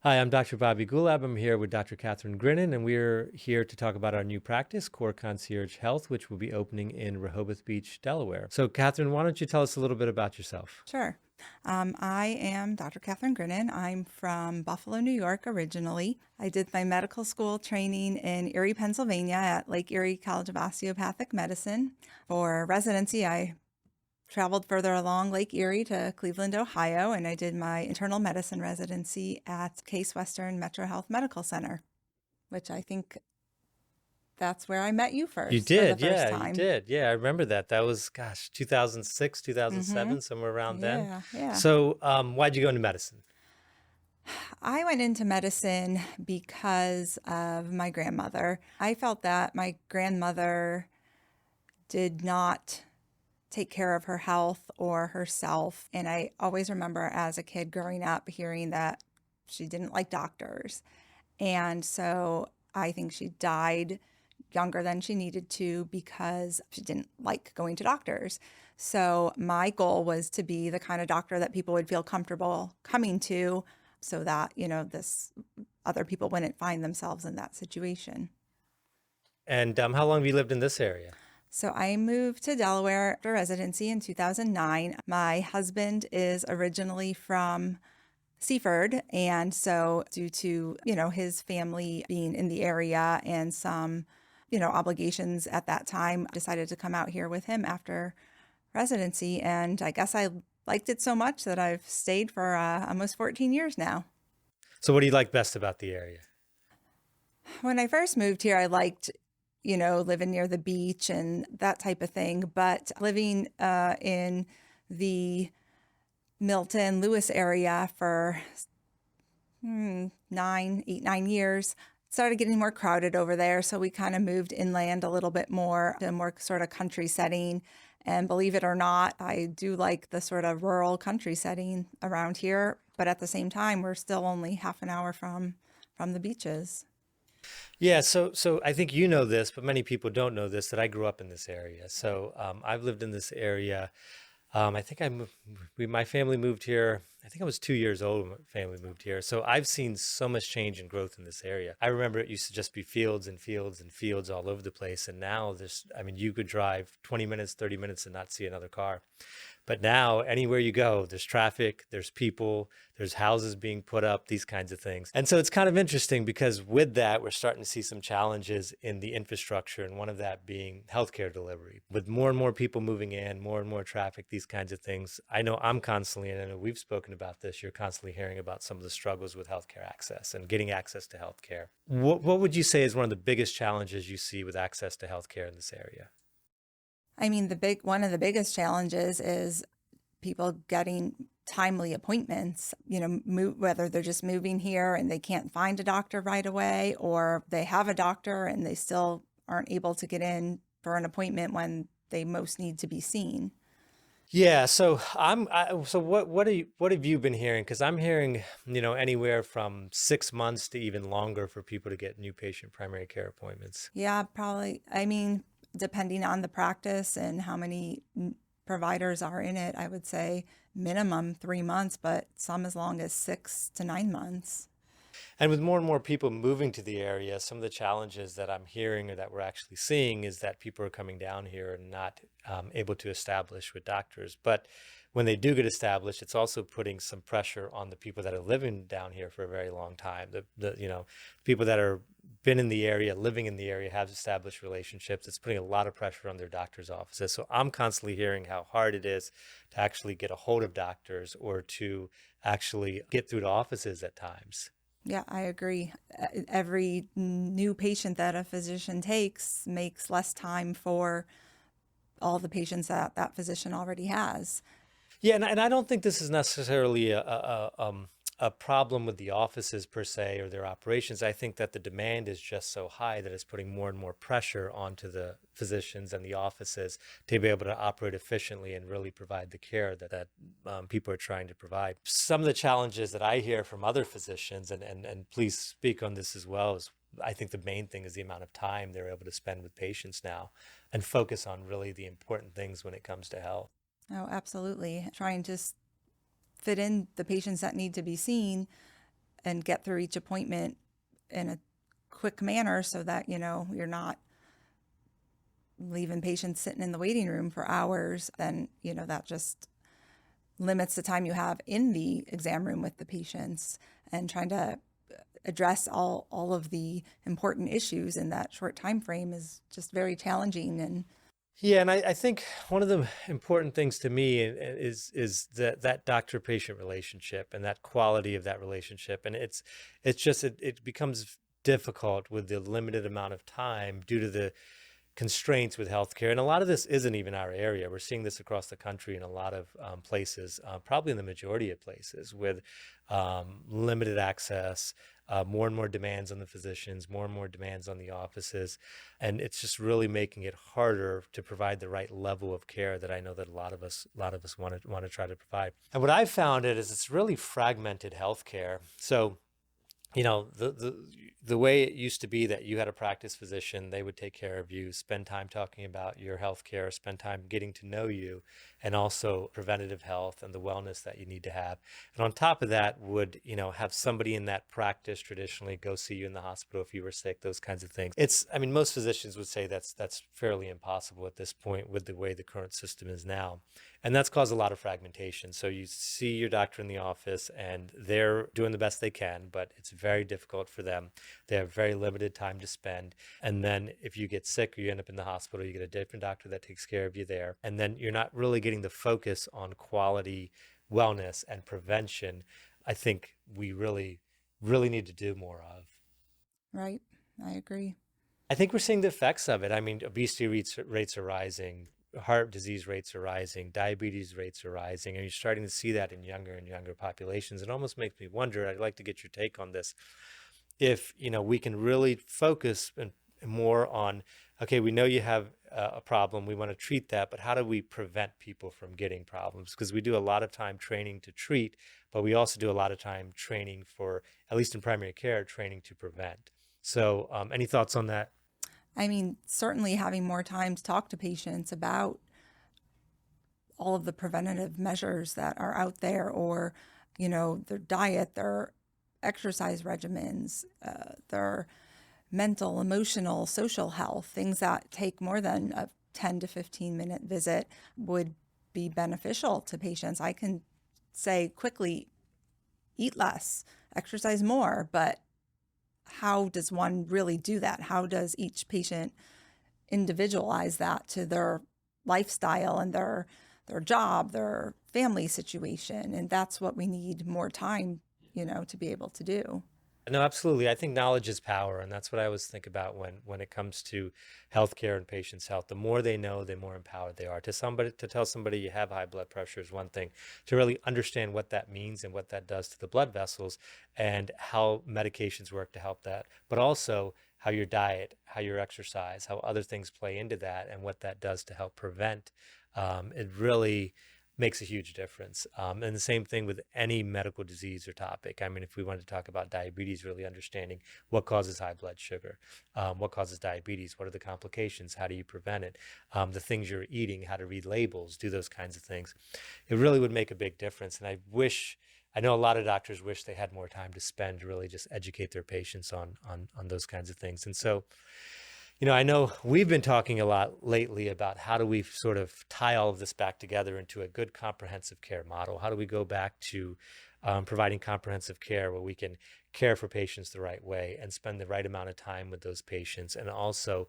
Hi, I'm Dr. Bobby Gulab. I'm here with Dr. Kathryn Grinnen, and we're here to talk about our new practice, Core Concierge Health, which will be opening in Rehoboth Beach, Delaware. So, Kathryn, why don't you tell us a little bit about yourself? Sure. I am Dr. Kathryn Grinnen. I'm from Buffalo, New York originally. I did my medical school training in Erie, Pennsylvania at Lake Erie College of Osteopathic Medicine. For residency, I traveled further along Lake Erie to Cleveland, Ohio, and I did my internal medicine residency at Case Western Metro Health Medical Center, which I think that's where I met you You first for the did, first yeah, you time. did. Yeah, I remember that. That was, gosh, 2006, Mm-hmm. 2007, somewhere around then. Yeah, yeah. So, why'd you go into medicine? I went into medicine because of my grandmother. I felt that my grandmother did not take care of her health or herself. And I always remember as a kid growing up hearing that she didn't like doctors. And so I think she died younger than she needed to because she didn't like going to doctors. So my goal was to be the kind of doctor that people would feel comfortable coming to so that, this other people wouldn't find themselves in that situation. And how long have you lived in this area? So I moved to Delaware after residency in 2009. My husband is originally from Seaford. And so due to, his family being in the area and some, obligations at that time, I decided to come out here with him after residency. And I guess I liked it so much that I've stayed for almost 14 years now. So, what do you like best about the area? When I first moved here, I liked, living near the beach and that type of thing. But living in the Milton Lewis area for 9 years. It started getting more crowded over there. So we kind of moved inland a little bit more to a more sort of country setting. And believe it or not, I do like the sort of rural country setting around here. But at the same time, we're still only half an hour from the beaches. Yeah, so I think you know this, but many people don't know this, that I grew up in this area. So I've lived in this area. I think my family moved here. I think I was 2 years old when my family moved here. So I've seen so much change and growth in this area. I remember it used to just be fields and fields and fields all over the place. And now I mean, you could drive 20 minutes, 30 minutes and not see another car. But now, anywhere you go, there's traffic, there's people, there's houses being put up, these kinds of things. And so it's kind of interesting because with that, we're starting to see some challenges in the infrastructure, and one of that being healthcare delivery. With more and more people moving in, more and more traffic, these kinds of things. I know I'm constantly, and I know we've spoken about this, you're constantly hearing about some of the struggles with healthcare access and getting access to healthcare. What would you say is one of the biggest challenges you see with access to healthcare in this area? I mean, one of the biggest challenges is people getting timely appointments, whether they're just moving here and they can't find a doctor right away, or they have a doctor and they still aren't able to get in for an appointment when they most need to be seen. Yeah, so so what have you been hearing? Because I'm hearing, anywhere from 6 months to even longer for people to get new patient primary care appointments. Yeah, probably. I mean, depending on the practice and how many providers are in it, I would say minimum 3 months, but some as long as 6 to 9 months. And with more and more people moving to the area, some of the challenges that I'm hearing or that we're actually seeing is that people are coming down here and not able to establish with doctors. But when they do get established, it's also putting some pressure on the people that are living down here for a very long time. The people that are been in the area, living in the area, have established relationships. It's putting a lot of pressure on their doctor's offices. So I'm constantly hearing how hard it is to actually get a hold of doctors or to actually get through to offices at times. Yeah, I agree. Every new patient that a physician takes makes less time for all the patients that that physician already has. Yeah, and I don't think this is necessarily a problem with the offices per se or their operations. I think that the demand is just so high that it's putting more and more pressure onto the physicians and the offices to be able to operate efficiently and really provide the care that people are trying to provide. Some of the challenges that I hear from other physicians, and please speak on this as well, is I think the main thing is the amount of time they're able to spend with patients now and focus on really the important things when it comes to health. Oh, absolutely. Trying to fit in the patients that need to be seen and get through each appointment in a quick manner so that, you're not leaving patients sitting in the waiting room for hours, then, that just limits the time you have in the exam room with the patients, and trying to address all of the important issues in that short time frame is just very challenging. And Yeah, and I think one of the important things to me is that doctor-patient relationship and that quality of that relationship. And it becomes difficult with the limited amount of time due to the constraints with healthcare. And a lot of this isn't even our area. We're seeing this across the country in a lot of places, probably in the majority of places, with limited access, more and more demands on the physicians, more and more demands on the offices. And it's just really making it harder to provide the right level of care that I know that a lot of us want to try to provide. And what I've found is it's really fragmented healthcare. So the way it used to be that you had a practice physician, they would take care of you, spend time talking about your health care, spend time getting to know you, and also preventative health and the wellness that you need to have. And on top of that would, have somebody in that practice traditionally go see you in the hospital if you were sick, those kinds of things. Most physicians would say that's fairly impossible at this point with the way the current system is now. And that's caused a lot of fragmentation. So you see your doctor in the office and they're doing the best they can, but it's very difficult for them. They have very limited time to spend. And then if you get sick or you end up in the hospital, you get a different doctor that takes care of you there. And then you're not really getting the focus on quality wellness and prevention. I think we really, really need to do more of. right, I agree. I think we're seeing the effects of it. Obesity rates are rising, heart disease rates are rising, diabetes rates are rising, and you're starting to see that in younger and younger populations. It almost makes me wonder, I'd like to get your take on this, if we can really focus more on, okay, we know you have a problem, we want to treat that, but how do we prevent people from getting problems? Because we do a lot of time training to treat, but we also do a lot of time training for, at least in primary care, training to prevent. So any thoughts on that? Certainly having more time to talk to patients about all of the preventative measures that are out there, or, their diet, their exercise regimens, their mental, emotional, social health, things that take more than a 10 to 15-minute visit would be beneficial to patients. I can say quickly, eat less, exercise more, but how does one really do that? How does each patient individualize that to their lifestyle and their job, their family situation? And that's what we need more time, to be able to do. No, absolutely. I think knowledge is power, and that's what I always think about when it comes to healthcare and patients' health. The more they know, the more empowered they are. To tell somebody you have high blood pressure is one thing. To really understand what that means and what that does to the blood vessels and how medications work to help that, but also how your diet, how your exercise, how other things play into that, and what that does to help prevent. It really makes a huge difference. And the same thing with any medical disease or topic. If we wanted to talk about diabetes, really understanding what causes high blood sugar, what causes diabetes, what are the complications, how do you prevent it, the things you're eating, how to read labels, do those kinds of things. It really would make a big difference. And I know a lot of doctors wish they had more time to spend to really just educate their patients on those kinds of things. And so, I know we've been talking a lot lately about how do we sort of tie all of this back together into a good comprehensive care model? How do we go back to providing comprehensive care where we can care for patients the right way and spend the right amount of time with those patients, and also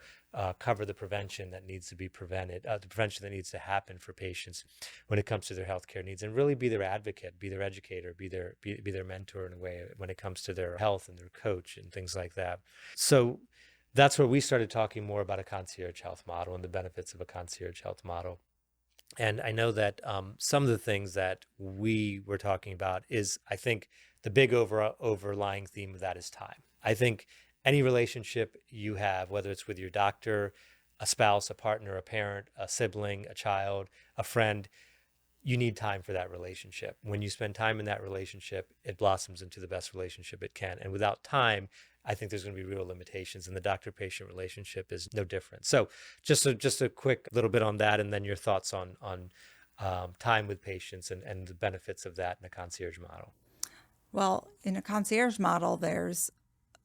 cover the prevention that needs to be prevented, the prevention that needs to happen for patients when it comes to their healthcare needs, and really be their advocate, be their educator, be their mentor in a way when it comes to their health and their coach and things like that. So that's where we started talking more about a concierge health model and the benefits of a concierge health model. And I know that some of the things that we were talking about is, I think, the big overlying theme of that is time. I think any relationship you have, whether it's with your doctor, a spouse, a partner, a parent, a sibling, a child, a friend, you need time for that relationship. When you spend time in that relationship, it blossoms into the best relationship it can. And without time, I think there's going to be real limitations, and the doctor-patient relationship is no different. So just a quick little bit on that, and then your thoughts on time with patients and the benefits of that in a concierge model. Well, in a concierge model, there's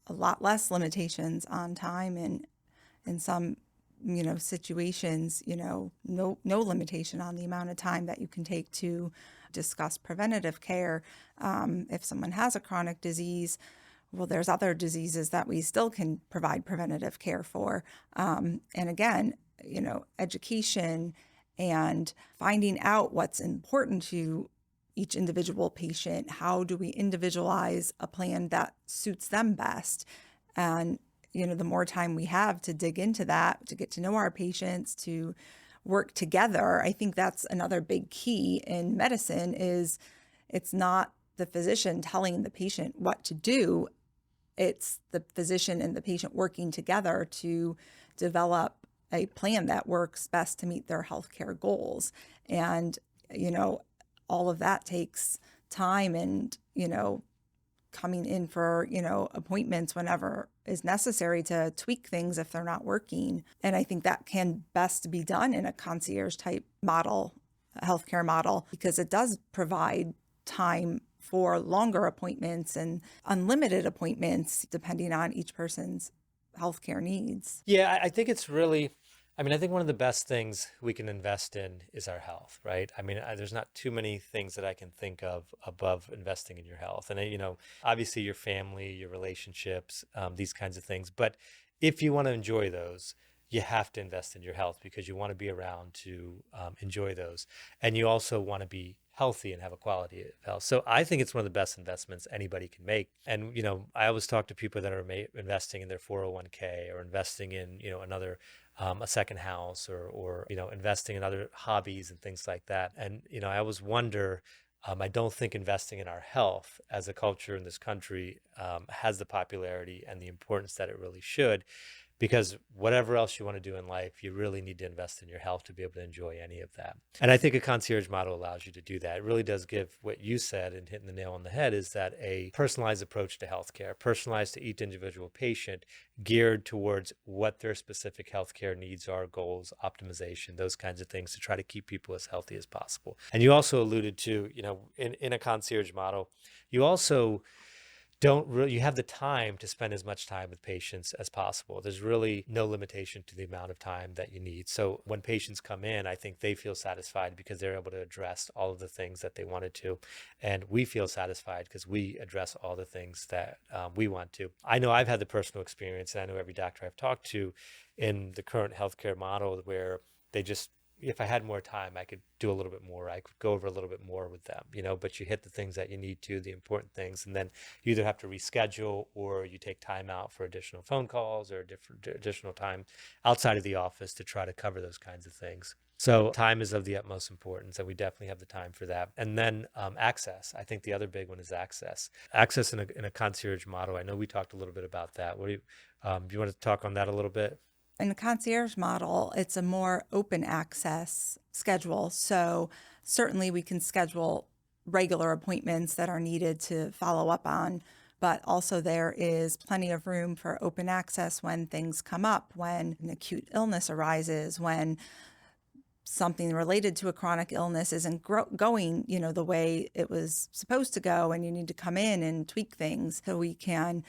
a lot less limitations on time, and in some situations, no limitation on the amount of time that you can take to discuss preventative care. If someone has a chronic disease, well, there's other diseases that we still can provide preventative care for. And again, education and finding out what's important to each individual patient. How do we individualize a plan that suits them best? And, the more time we have to dig into that, to get to know our patients, to work together, I think that's another big key in medicine is it's not the physician telling the patient what to do. It's the physician and the patient working together to develop a plan that works best to meet their healthcare goals. And, all of that takes time and, coming in for, appointments whenever is necessary to tweak things if they're not working. And I think that can best be done in a concierge type model, a healthcare model, because it does provide time for longer appointments and unlimited appointments depending on each person's healthcare needs. Yeah, I think it's really, I mean, I think one of the best things we can invest in is our health, right? I mean, there's not too many things that I can think of above investing in your health. And, obviously your family, your relationships, these kinds of things. But if you want to enjoy those, you have to invest in your health because you want to be around to enjoy those. And you also want to be healthy and have a quality of health. So I think it's one of the best investments anybody can make. And, I always talk to people that are investing in their 401k or investing in, another a second house or investing in other hobbies and things like that. And I always wonder. I don't think investing in our health as a culture in this country has the popularity and the importance that it really should, because whatever else you want to do in life, you really need to invest in your health to be able to enjoy any of that. And I think a concierge model allows you to do that. It really does give what you said and hitting the nail on the head is that a personalized approach to healthcare, personalized to each individual patient, geared towards what their specific healthcare needs are, goals, optimization, those kinds of things to try to keep people as healthy as possible. And you also alluded to, in a concierge model, you also you have the time to spend as much time with patients as possible. There's really no limitation to the amount of time that you need. So when patients come in, I think they feel satisfied because they're able to address all of the things that they wanted to. And we feel satisfied because we address all the things that we want to. I know I've had the personal experience, and I know every doctor I've talked to in the current healthcare model where they just, if I had more time, I could do a little bit more. I could go over a little bit more with them, but you hit the things that you need to, the important things. And then you either have to reschedule or you take time out for additional phone calls or additional time outside of the office to try to cover those kinds of things. So time is of the utmost importance, and we definitely have the time for that. And then access. I think the other big one is access. Access in a concierge model. I know we talked a little bit about that. Do you want to talk on that a little bit? In the concierge model, it's a more open access schedule. So certainly we can schedule regular appointments that are needed to follow up on, but also there is plenty of room for open access when things come up, when an acute illness arises, when something related to a chronic illness isn't going, the way it was supposed to go, and you need to come in and tweak things so we can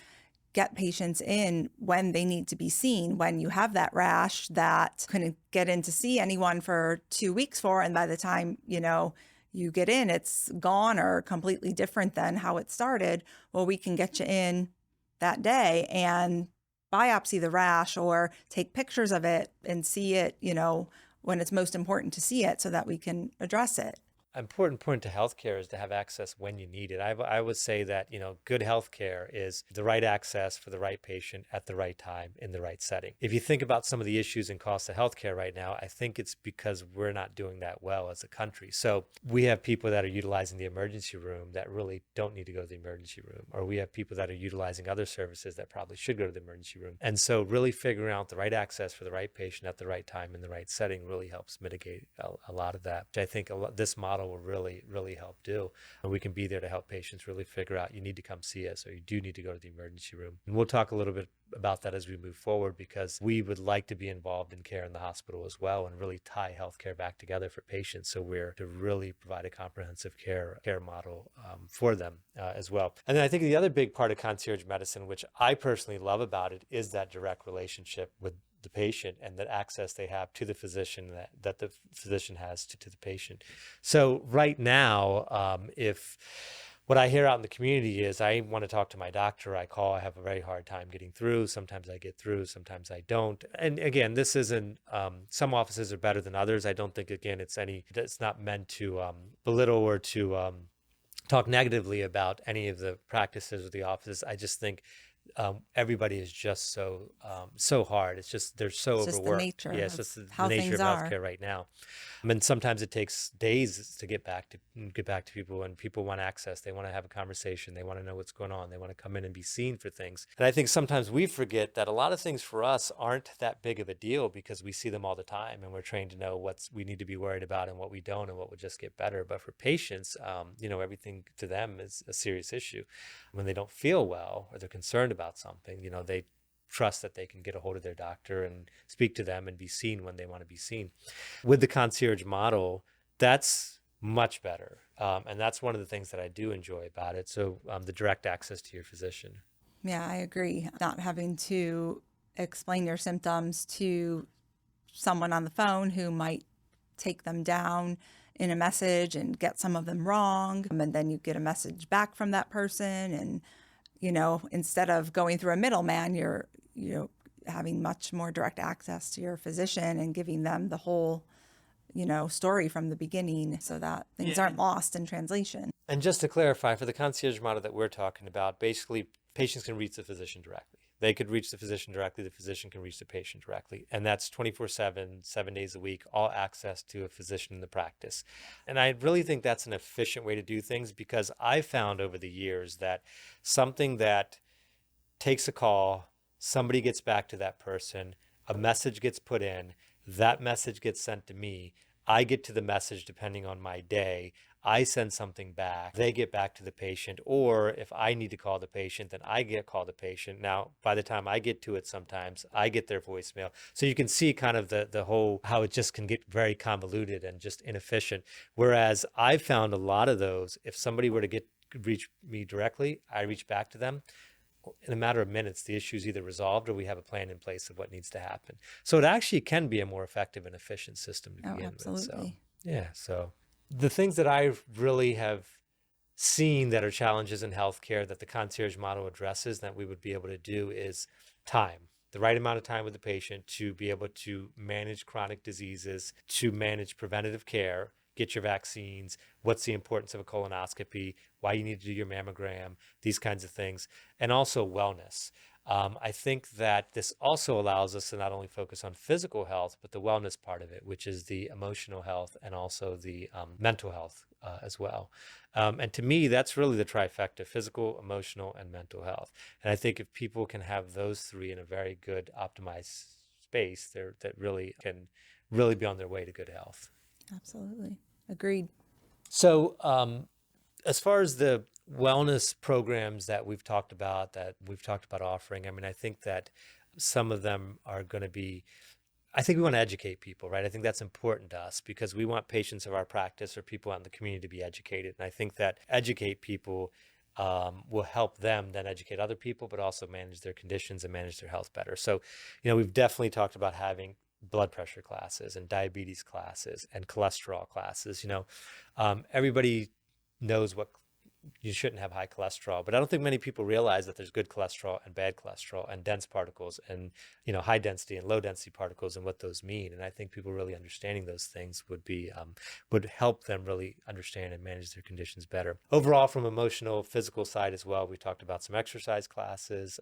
get patients in when they need to be seen. When you have that rash that couldn't get in to see anyone for 2 weeks for, and by the time, you get in, it's gone or completely different than how it started. Well, we can get you in that day and biopsy the rash or take pictures of it and see it, when it's most important to see it so that we can address it. Important point to healthcare is to have access when you need it. I would say that, good healthcare is the right access for the right patient at the right time in the right setting. If you think about some of the issues and costs of healthcare right now, I think it's because we're not doing that well as a country. So we have people that are utilizing the emergency room that really don't need to go to the emergency room, or we have people that are utilizing other services that probably should go to the emergency room. And so really figuring out the right access for the right patient at the right time in the right setting really helps mitigate a lot of that. I think this model model will really, really help do. And we can be there to help patients really figure out, you need to come see us, or you do need to go to the emergency room. And we'll talk a little bit about that as we move forward, because we would like to be involved in care in the hospital as well and really tie healthcare back together for patients. So we're to really provide a comprehensive care model for them as well. And then I think the other big part of concierge medicine, which I personally love about it, is that direct relationship with the patient and that access they have to the physician that the physician has to the patient. So right now, if what I hear out in the community is I want to talk to my doctor, I call, I have a very hard time getting through. Sometimes I get through, sometimes I don't. And again, this isn't, some offices are better than others. I don't think, again, it's not meant to belittle or to talk negatively about any of the practices or the offices. I just think everybody is just so hard. It's just, they're so It's just the overworked. nature Yeah, it's of just the how nature of things are. healthcare right now. I mean, sometimes it takes days to get back to people, and people want access. They want to have a conversation. They want to know what's going on. They want to come in and be seen for things. And I think sometimes we forget that a lot of things for us aren't that big of a deal because we see them all the time, and we're trained to know what we need to be worried about and what we don't, and what would just get better. But for patients, everything to them is a serious issue. When they don't feel well or they're concerned about something, they trust that they can get a hold of their doctor and speak to them and be seen when they want to be seen. With the concierge model, that's much better. And that's one of the things that I do enjoy about it. So the direct access to your physician. Yeah, I agree. Not having to explain your symptoms to someone on the phone who might take them down in a message and get some of them wrong. And then you get a message back from that person. And, instead of going through a middleman, you're having much more direct access to your physician and giving them the whole, story from the beginning so that things aren't lost in translation. And just to clarify, for the concierge model that we're talking about, basically patients can reach the physician directly. They could reach the physician directly. The physician can reach the patient directly. And that's 24/7, 7 days a week, all access to a physician in the practice. And I really think that's an efficient way to do things, because I found over the years that something that takes a call, somebody gets back to that person, a message gets put in, that message gets sent to me, I get to the message depending on my day, I send something back, they get back to the patient, or if I need to call the patient, then I get call the patient. Now, by the time I get to it, sometimes I get their voicemail. So you can see kind of the whole, how it just can get very convoluted and just inefficient. Whereas I found a lot of those, if somebody were to reach me directly, I reach back to them. In a matter of minutes, the issue is either resolved or we have a plan in place of what needs to happen. So it actually can be a more effective and efficient system to begin with. So, Absolutely. yeah. So the things that I really have seen that are challenges in healthcare that the concierge model addresses that we would be able to do is time, the right amount of time with the patient to be able to manage chronic diseases, to manage preventative care, get your vaccines, what's the importance of a colonoscopy, why you need to do your mammogram, these kinds of things, and also wellness. I think that this also allows us to not only focus on physical health, but the wellness part of it, which is the emotional health and also the mental health as well. And to me, that's really the trifecta: physical, emotional, and mental health. And I think if people can have those three in a very good optimized space, that really can really be on their way to good health. Absolutely. Agreed. So as far as the wellness programs that we've talked about offering, I mean, I think that some of them are going to be, I think we want to educate people, right? I think that's important to us because we want patients of our practice or people out in the community to be educated. And I think that educate people will help them then educate other people, but also manage their conditions and manage their health better. So, we've definitely talked about having blood pressure classes and diabetes classes and cholesterol classes. Everybody knows what you shouldn't have high cholesterol, but I don't think many people realize that there's good cholesterol and bad cholesterol and dense particles and, high density and low density particles and what those mean. And I think people really understanding those things would help them really understand and manage their conditions better. Overall, from emotional, physical side as well, we talked about some exercise classes,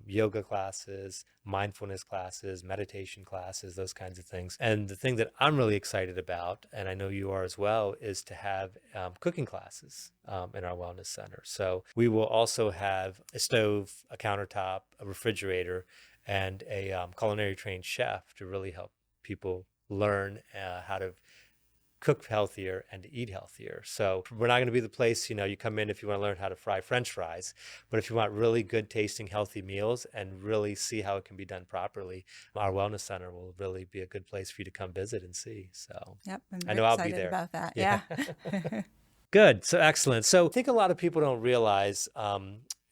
yoga classes, mindfulness classes, meditation classes, those kinds of things. And the thing that I'm really excited about, and I know you are as well, is to have cooking classes in our wellness center. So we will also have a stove, a countertop, a refrigerator, and a culinary trained chef to really help people learn how to cook healthier and to eat healthier. So we're not going to be the place, you come in if you want to learn how to fry French fries, but if you want really good tasting, healthy meals and really see how it can be done properly, our wellness center will really be a good place for you to come visit and see. So Yep, I'm I very know I'll be excited there. about that. Yeah. Yeah. Good. So excellent. So I think a lot of people don't realize,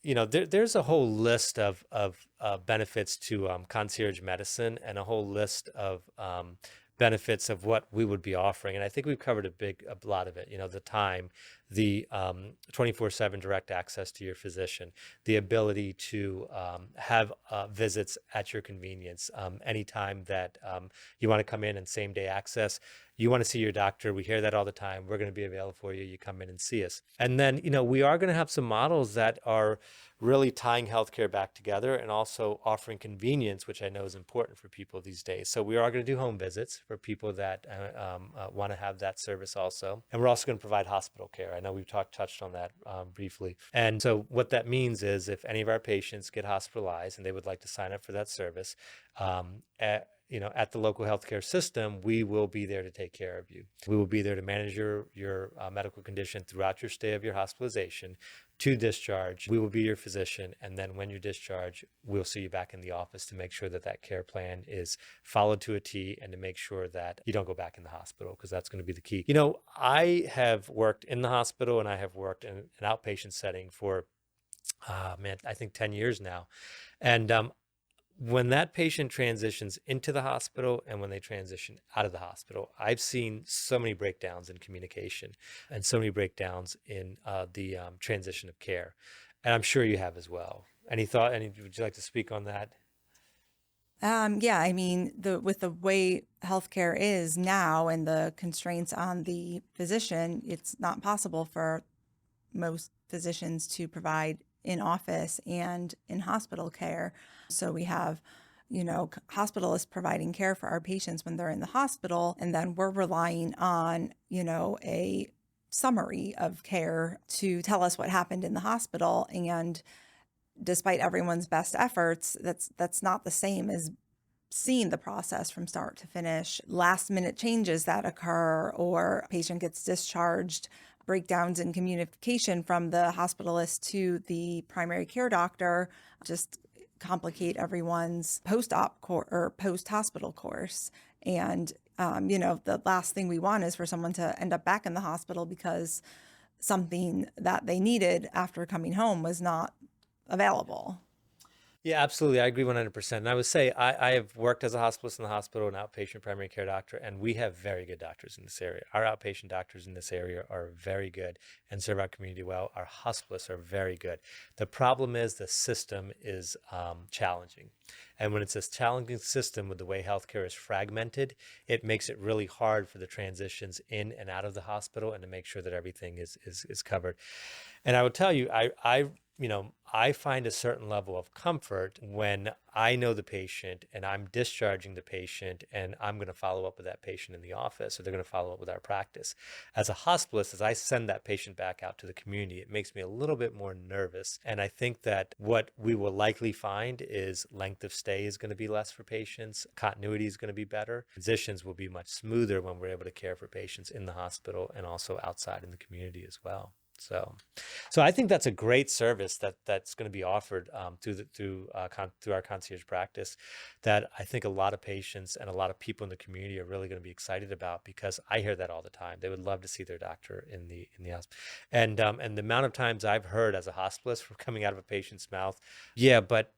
there's a whole list of benefits to concierge medicine and a whole list of benefits of what we would be offering. And I think we've covered a lot of it, the time, the 24/7 direct access to your physician, the ability to have visits at your convenience anytime that you want to come in and same day access. You want to see your doctor. We hear that all the time. We're going to be available for you. You come in and see us. And then, we are going to have some models that are really tying healthcare back together and also offering convenience, which I know is important for people these days. So we are going to do home visits for people that want to have that service also. And we're also going to provide hospital care. I know we've touched on that briefly. And so what that means is if any of our patients get hospitalized and they would like to sign up for that service, at the local healthcare system, we will be there to take care of you. We will be there to manage your medical condition throughout your stay of your hospitalization to discharge. We will be your physician. And then when you're discharged, we'll see you back in the office to make sure that that care plan is followed to a T and to make sure that you don't go back in the hospital, because that's going to be the key. I have worked in the hospital and I have worked in an outpatient setting for, I think 10 years now. And when that patient transitions into the hospital and when they transition out of the hospital, I've seen so many breakdowns in communication and so many breakdowns in the transition of care. And I'm sure you have as well. Would you like to speak on that? Yeah, I mean, with the way healthcare is now and the constraints on the physician, it's not possible for most physicians to provide in office and in hospital care. So we have, hospitalists providing care for our patients when they're in the hospital, and then we're relying on, a summary of care to tell us what happened in the hospital. And despite everyone's best efforts, that's not the same as seeing the process from start to finish, last minute changes that occur, or patient gets discharged, breakdowns in communication from the hospitalist to the primary care doctor just complicate everyone's post-op or post-hospital course. And, the last thing we want is for someone to end up back in the hospital because something that they needed after coming home was not available. Yeah, absolutely. I agree 100%. And I would say I have worked as a hospitalist in the hospital, an outpatient primary care doctor, and we have very good doctors in this area. Our outpatient doctors in this area are very good and serve our community well. Our hospitalists are very good. The problem is the system is challenging. And when it's a challenging system with the way healthcare is fragmented, it makes it really hard for the transitions in and out of the hospital and to make sure that everything is covered. And I would tell you, I find a certain level of comfort when I know the patient and I'm discharging the patient and I'm going to follow up with that patient in the office, or they're going to follow up with our practice. As a hospitalist, as I send that patient back out to the community, it makes me a little bit more nervous. And I think that what we will likely find is length of stay is going to be less for patients. Continuity is going to be better. Transitions will be much smoother when we're able to care for patients in the hospital and also outside in the community as well. So I think that's a great service that's going to be offered through our concierge practice, that I think a lot of patients and a lot of people in the community are really going to be excited about, because I hear that all the time. They would love to see their doctor in the hospital, and the amount of times I've heard as a hospitalist from coming out of a patient's mouth, yeah, but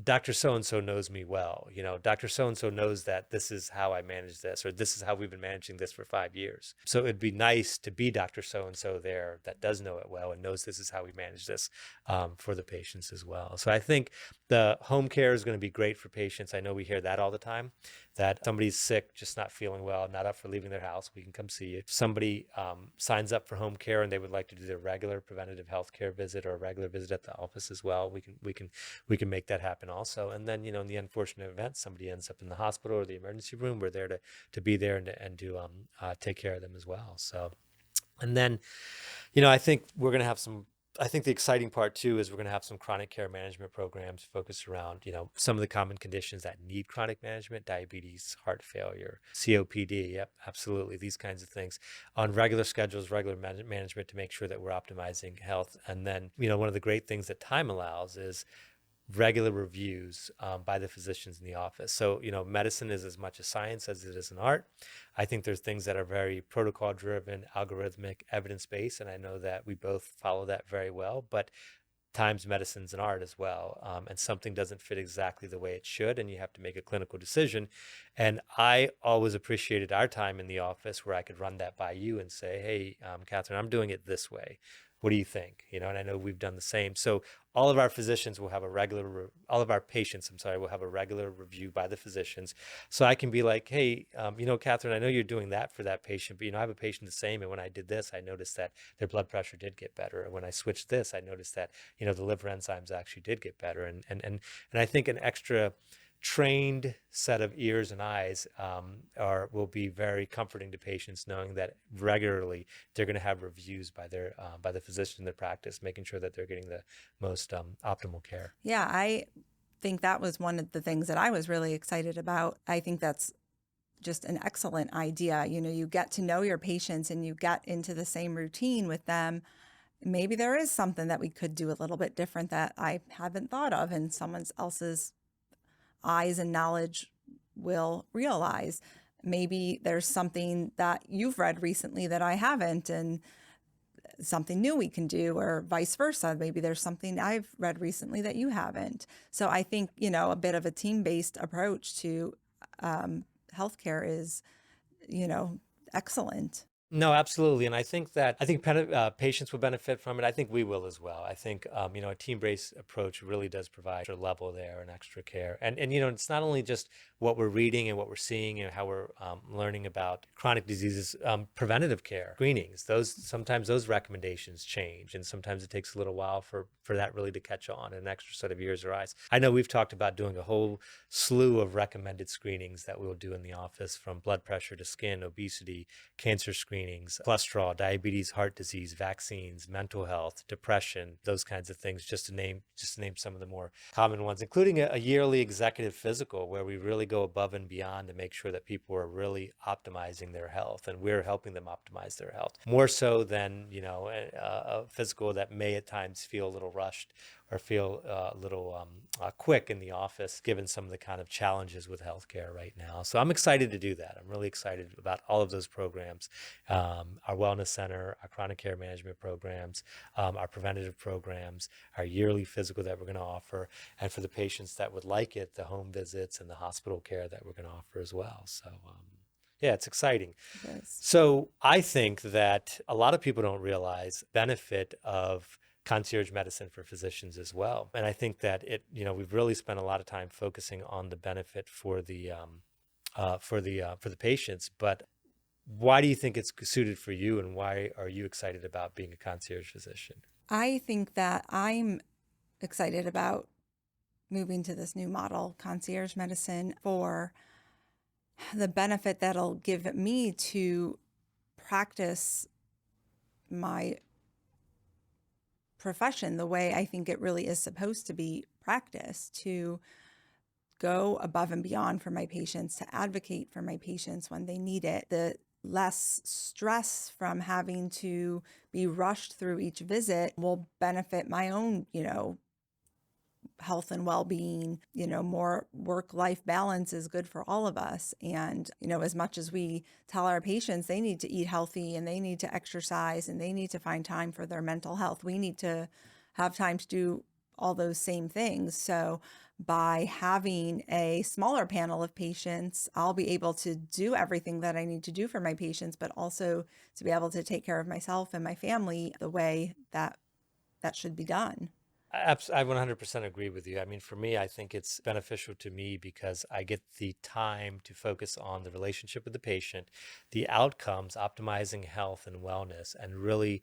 Dr. So-and-so knows me well. Dr. So-and-so knows that this is how I manage this, or this is how we've been managing this for 5 years. So it'd be nice to be Dr. So-and-so there that does know it well and knows this is how we manage this for the patients as well. So I think the home care is going to be great for patients. I know we hear that all the time, that somebody's sick, just not feeling well, not up for leaving their house, we can come see you. If somebody signs up for home care and they would like to do their regular preventative health care visit or a regular visit at the office as well, we can make that happen also. And then, in the unfortunate event somebody ends up in the hospital or the emergency room, we're there to be there and to take care of them as well. So, and then, I think we're going to have some I think the exciting part too is we're going to have some chronic care management programs focused around, some of the common conditions that need chronic management, diabetes, heart failure, COPD. Yep, absolutely. These kinds of things on regular schedules, regular management to make sure that we're optimizing health. And then, one of the great things that time allows is regular reviews by the physicians in the office. So, medicine is as much a science as it is an art. I think there's things that are very protocol driven, algorithmic, evidence based, and I know that we both follow that very well. But times medicine's an art as well, and something doesn't fit exactly the way it should, and you have to make a clinical decision. And I always appreciated our time in the office where I could run that by you and say, hey, Kathryn, I'm doing it this way. What do you think? And I know we've done the same. So all of our physicians will have a regular, all of our patients, I'm sorry, will have a regular review by the physicians. So I can be like, hey, Kathryn, I know you're doing that for that patient, but I have a patient the same. And when I did this, I noticed that their blood pressure did get better. And when I switched this, I noticed that, the liver enzymes actually did get better. And I think an extra trained set of ears and eyes will be very comforting to patients, knowing that regularly they're going to have reviews by the physician in their practice, making sure that they're getting the most optimal care. Yeah, I think that was one of the things that I was really excited about. I think that's just an excellent idea. You get to know your patients and you get into the same routine with them. Maybe there is something that we could do a little bit different that I haven't thought of, and someone else's eyes and knowledge will realize. Maybe there's something that you've read recently that I haven't, and something new we can do, or vice versa. Maybe there's something I've read recently that you haven't. So I think, a bit of a team-based approach to healthcare is, excellent. No, absolutely. And I think patients will benefit from it. I think we will as well. I think, a team-based approach really does provide extra level there and extra care. And it's not only just what we're reading and what we're seeing and how we're learning about chronic diseases, preventative care, screenings, sometimes those recommendations change. And sometimes it takes a little while for that really to catch on, an extra set of ears or eyes. I know we've talked about doing a whole slew of recommended screenings that we'll do in the office, from blood pressure to skin, obesity, cancer screenings, cholesterol, diabetes, heart disease, vaccines, mental health, depression, those kinds of things, just to name some of the more common ones, including a yearly executive physical where we really go above and beyond to make sure that people are really optimizing their health, and we're helping them optimize their health more so than a physical that may at times feel a little rushed or feel a little quick in the office, given some of the kind of challenges with healthcare right now. So I'm excited to do that. I'm really excited about all of those programs, our wellness center, our chronic care management programs, our preventative programs, our yearly physical that we're going to offer, and for the patients that would like it, the home visits and the hospital care that we're going to offer as well. So yeah, it's exciting. Yes. So I think that a lot of people don't realize benefit of concierge medicine for physicians as well. And I think that we've really spent a lot of time focusing on the benefit for the patients. But why do you think it's suited for you, and why are you excited about being a concierge physician? I think that I'm excited about moving to this new model, concierge medicine, for the benefit that'll give me to practice my profession the way I think it really is supposed to be practiced, to go above and beyond for my patients, to advocate for my patients when they need it. The less stress from having to be rushed through each visit will benefit my own, health and well-being. More work-life balance is good for all of us. And, as much as we tell our patients they need to eat healthy and they need to exercise and they need to find time for their mental health, we need to have time to do all those same things. So by having a smaller panel of patients, I'll be able to do everything that I need to do for my patients, but also to be able to take care of myself and my family the way that should be done. I 100% agree with you. I mean, for me, I think it's beneficial to me because I get the time to focus on the relationship with the patient, the outcomes, optimizing health and wellness, and really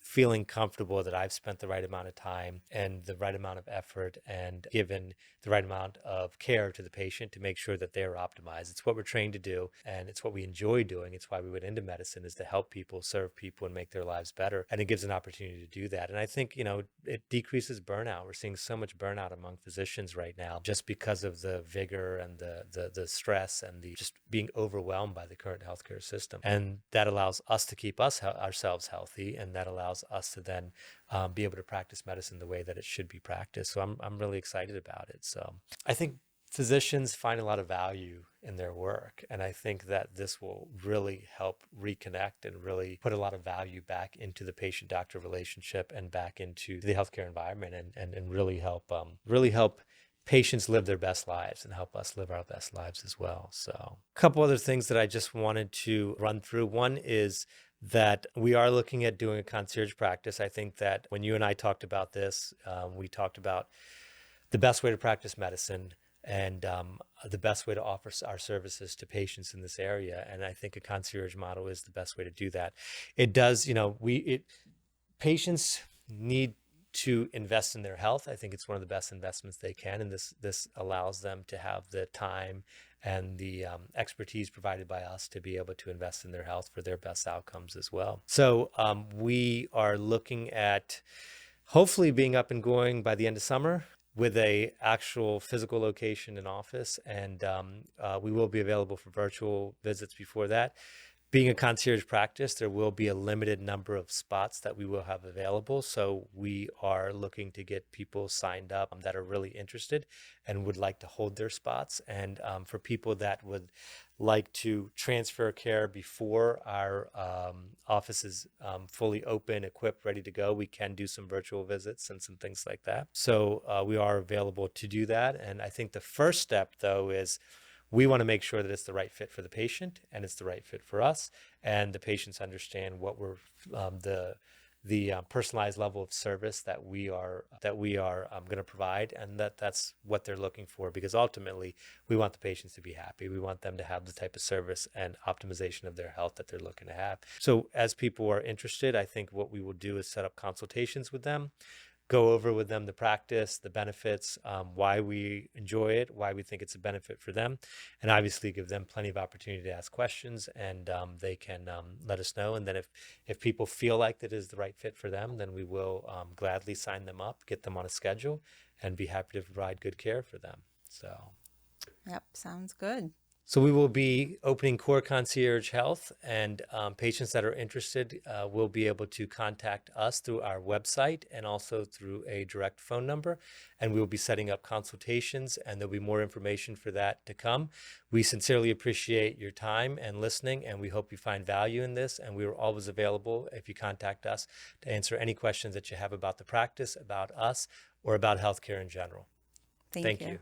feeling comfortable that I've spent the right amount of time and the right amount of effort and given the right amount of care to the patient to make sure that they're optimized. It's what we're trained to do, and it's what we enjoy doing. It's why we went into medicine, is to help people, serve people, and make their lives better. And it gives an opportunity to do that. And I think, it decreases burnout. We're seeing so much burnout among physicians right now just because of the vigor and the stress and the just being overwhelmed by the current healthcare system. And that allows us to keep ourselves healthy, and that allows us to then be able to practice medicine the way that it should be practiced. So I'm really excited about it. So I think physicians find a lot of value in their work, and I think that this will really help reconnect and really put a lot of value back into the patient-doctor relationship and back into the healthcare environment, and really help patients live their best lives and help us live our best lives as well. So a couple other things that I just wanted to run through. One is that we are looking at doing a concierge practice. I think that when you and I talked about this, we talked about the best way to practice medicine and the best way to offer our services to patients in this area. And I think a concierge model is the best way to do that. It does, patients need to invest in their health. I think it's one of the best investments they can, and this allows them to have the time and the expertise provided by us to be able to invest in their health for their best outcomes as well. So we are looking at hopefully being up and going by the end of summer with a actual physical location and office, and we will be available for virtual visits before that. Being a concierge practice, there will be a limited number of spots that we will have available. So we are looking to get people signed up that are really interested and would like to hold their spots. And for people that would like to transfer care before our office is fully open, equipped, ready to go, we can do some virtual visits and some things like that. So we are available to do that. And I think the first step, though, is we want to make sure that it's the right fit for the patient and it's the right fit for us, and the patients understand what we're the personalized level of service that we are going to provide, and that's what they're looking for, because ultimately we want the patients to be happy. We want them to have the type of service and optimization of their health that they're looking to have. So as people are interested, I think what we will do is set up consultations with them, go over with them the practice, the benefits, why we enjoy it, why we think it's a benefit for them, and obviously give them plenty of opportunity to ask questions, and they can let us know. And then if people feel like that is the right fit for them, then we will gladly sign them up, get them on a schedule, and be happy to provide good care for them. So. Yep, sounds good. So we will be opening Core Concierge Health, and patients that are interested will be able to contact us through our website and also through a direct phone number. And we will be setting up consultations, and there'll be more information for that to come. We sincerely appreciate your time and listening, and we hope you find value in this. And we are always available, if you contact us, to answer any questions that you have about the practice, about us, or about healthcare in general. Thank you. You.